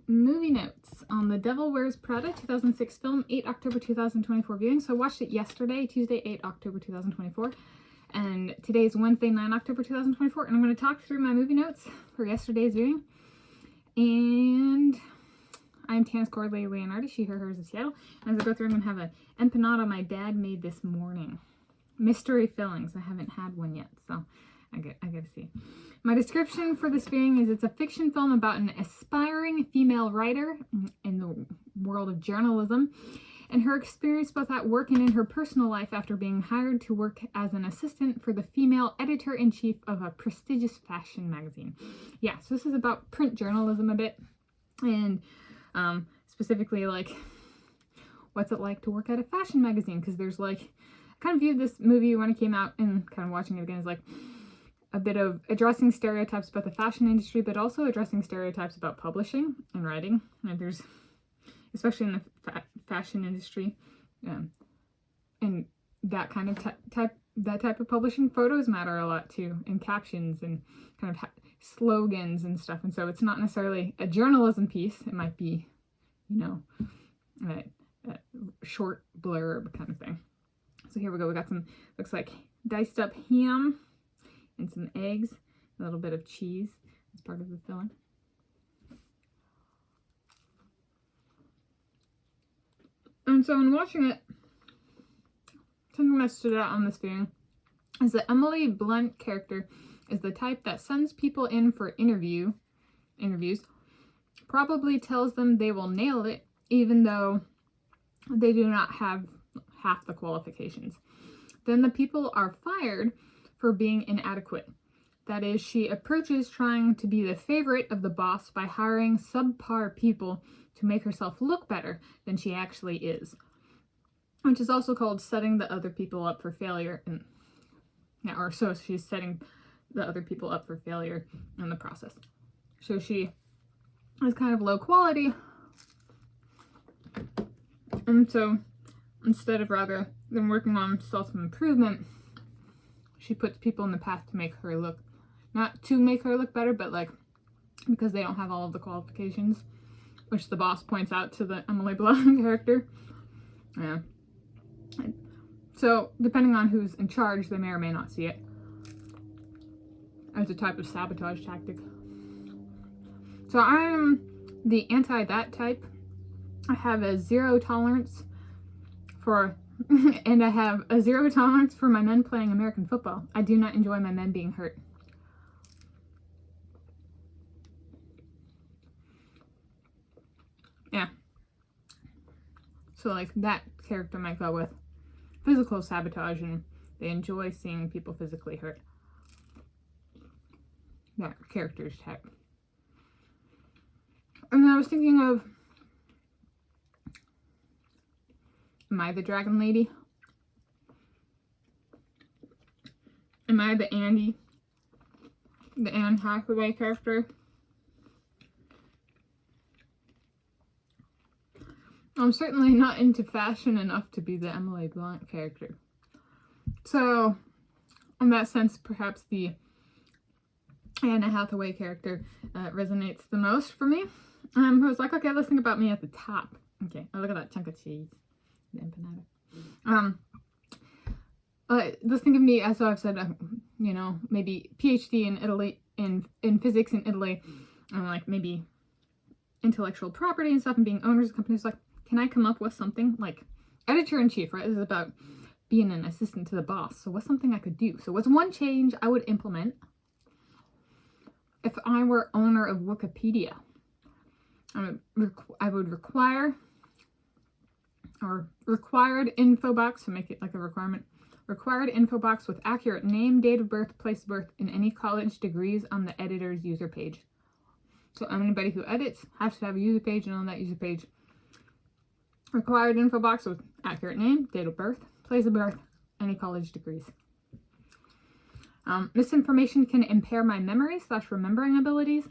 movie notes on the Devil Wears Prada 2006 film, 8 October 2024 viewing. So I watched it yesterday, Tuesday, 8 October 2024. And today is Wednesday, 9 October 2024. And I'm going to talk through my movie notes for yesterday's viewing. And I'm Tanis Coralee Leonhardi, she, her, hers of Seattle. And as I go through, I'm going to have an empanada my dad made this morning. Mystery fillings. I haven't had one yet, so I gotta see. My description for this viewing is it's a fiction film about an aspiring female writer in the world of journalism and her experience both at work and in her personal life after being hired to work as an assistant for the female editor-in-chief of a prestigious fashion magazine. Yeah, so this is about print journalism a bit, and specifically like what's it like to work at a fashion magazine, because there's like, I kind of viewed this movie when it came out and kind of watching it again as like a bit of addressing stereotypes about the fashion industry, but also addressing stereotypes about publishing and writing. And there's, especially in the fashion industry, and that kind of type of publishing, photos matter a lot too, and captions and kind of slogans and stuff. And so it's not necessarily a journalism piece. It might be, you know, a short blurb kind of thing. So here we go. We got some, looks like diced up ham and some eggs, a little bit of cheese as part of the filling. And so in watching it, something that stood out on this viewing is that Emily Blunt character is the type that sends people in for interviews, probably tells them they will nail it, even though they do not have half the qualifications. Then the people are fired for being inadequate. That is, she approaches trying to be the favorite of the boss by hiring subpar people to make herself look better than she actually is, which is also called setting the other people up for failure. And yeah, or so she's setting the other people up for failure in the process. So she is kind of low quality, and so instead of rather than working on self-improvement, she puts people in the path to make her look, not to make her look better, but like because they don't have all of the qualifications, which the boss points out to the Emily Blunt character. Yeah. So depending on who's in charge, they may or may not see it as a type of sabotage tactic. So I'm the anti-that type. I have a zero tolerance for and I have a zero tolerance for my men playing American football. I do not enjoy my men being hurt. Yeah. So like that character might go with physical sabotage, and they enjoy seeing people physically hurt. That character's type. And then I was thinking of, am I the dragon lady? Am I the Anne Hathaway character? I'm certainly not into fashion enough to be the Emily Blunt character. So, in that sense, perhaps the Anne Hathaway character resonates the most for me. I was like, okay, let's think about me at the top. Okay, oh, look at that chunk of cheese. The empanada. Let's think of me, as I've said, you know, maybe PhD in Italy, in physics in Italy, and like maybe intellectual property and stuff, and being owners of companies. Like, can I come up with something like editor-in-chief, right? This is about being an assistant to the boss. So what's something I could do? So what's one change I would implement if I were owner of Wikipedia? I would require, or required info box, to make it like a requirement, required info box with accurate name, date of birth, place of birth, and any college degrees on the editor's user page. So anybody who edits has to have a user page, and on that user page, required info box with accurate name, date of birth, place of birth, any college degrees. Misinformation can impair my memory / remembering abilities.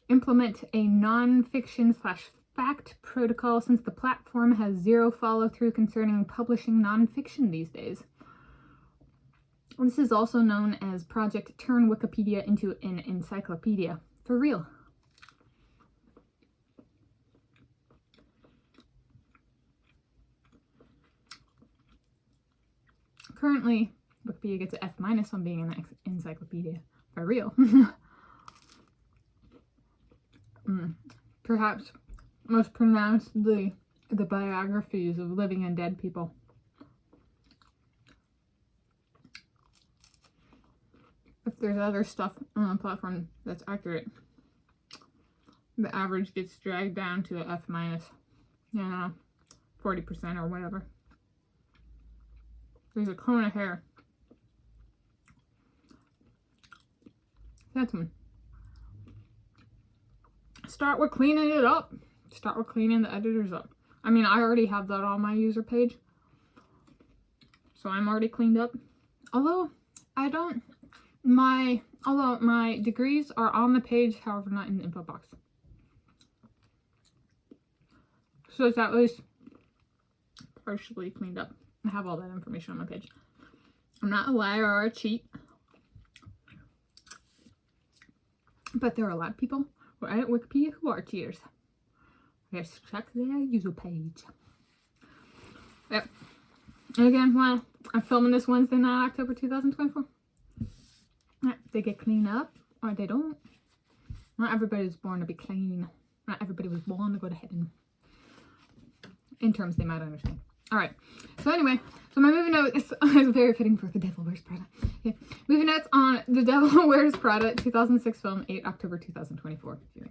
Implement a non-fiction / fact protocol, since the platform has zero follow-through concerning publishing non-fiction these days. This is also known as Project Turn Wikipedia into an Encyclopedia. For real. Currently, Wikipedia gets an F- on being an encyclopedia. For real. Perhaps most pronouncedly the biographies of living and dead people. If there's other stuff on the platform that's accurate, the average gets dragged down to an F-, 40% or whatever. There's a cone of hair. That's one. Start with cleaning it up. Start with cleaning the editors up. I mean, I already have that on my user page, so I'm already cleaned up. Although my degrees are on the page, however not in the info box. So it's at least partially cleaned up. I have all that information on my page. I'm not a liar or a cheat. But there are a lot of people who edit Wikipedia who are cheaters. Just check their user page. Yep. And again, while I'm filming this Wednesday night, October 2024, they get cleaned up or they don't. Not everybody was born to be clean. Not everybody was born to go to heaven. In terms they might understand. Alright, so anyway, so my movie note is very fitting for The Devil Wears Prada. Okay. Movie notes on The Devil Wears Prada 2006 film, 8 October 2024 viewing.